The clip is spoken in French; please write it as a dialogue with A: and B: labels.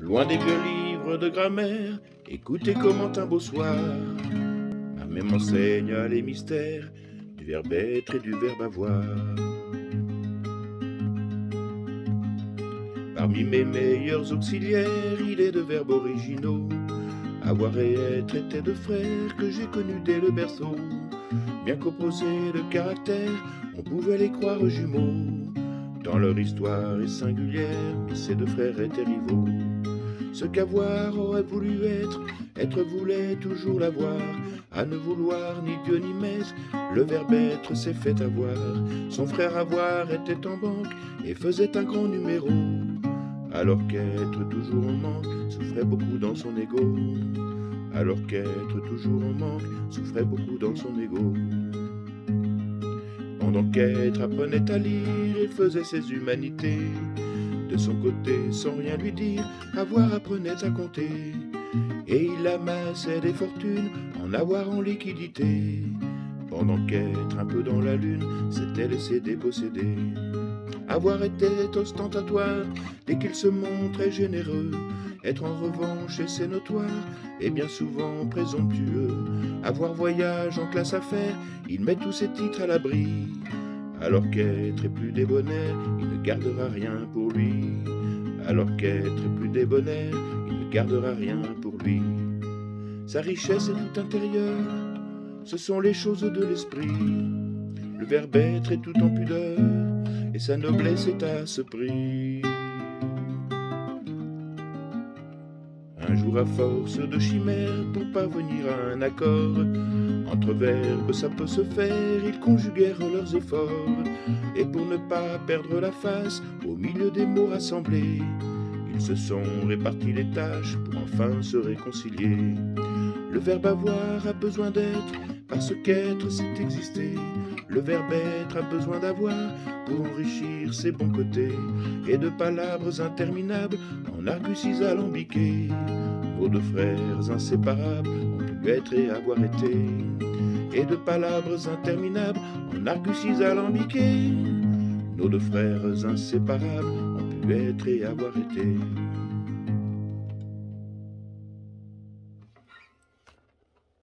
A: Loin des vieux livres de grammaire, écoutez comment un beau soir, ma mère m'enseigne les mystères du verbe être et du verbe avoir. Parmi mes meilleurs auxiliaires, il est de verbes originaux. Avoir et être étaient deux frères que j'ai connus dès le berceau. Bien qu'opposés de caractère, on pouvait les croire jumeaux. Dans leur histoire est singulière, mais ces deux frères étaient rivaux. Ce qu'avoir aurait voulu être voulait toujours l'avoir. À ne vouloir ni Dieu ni maître, le verbe être s'est fait avoir. Son frère avoir était en banque et faisait un grand numéro. Alors qu'être toujours en manque souffrait beaucoup dans son ego. Alors qu'être toujours en manque souffrait beaucoup dans son ego. Pendant qu'être apprenait à lire et faisait ses humanités, de son côté, sans rien lui dire, avoir apprenait à compter. Et il amassait des fortunes en avoir en liquidité. Pendant qu'être un peu dans la lune s'était laissé déposséder. Avoir était ostentatoire dès qu'il se montrait généreux. Être en revanche, et c'est notoire, et bien souvent présomptueux. Avoir voyage en classe à faire, il met tous ses titres à l'abri. Alors qu'être est plus débonnaire, il ne gardera rien pour lui. Alors qu'être est plus débonnaire, il ne gardera rien pour lui. Sa richesse est tout intérieure, ce sont les choses de l'esprit. Le verbe être est tout en pudeur, et sa noblesse est à ce prix. Un jour à force de chimères, pour parvenir à un accord, entre verbes ça peut se faire, ils conjuguèrent leurs efforts. Et pour ne pas perdre la face, au milieu des mots rassemblés, ils se sont répartis les tâches pour enfin se réconcilier. Le verbe avoir a besoin d'être, parce qu'être c'est exister. Le verbe être a besoin d'avoir pour enrichir ses bons côtés. Et de palabres interminables en arguties alambiquées, mots de frères inséparables ont pu être et avoir été. Et de palabres interminables en arguties alambiquées, nos deux frères inséparables ont pu être et avoir été.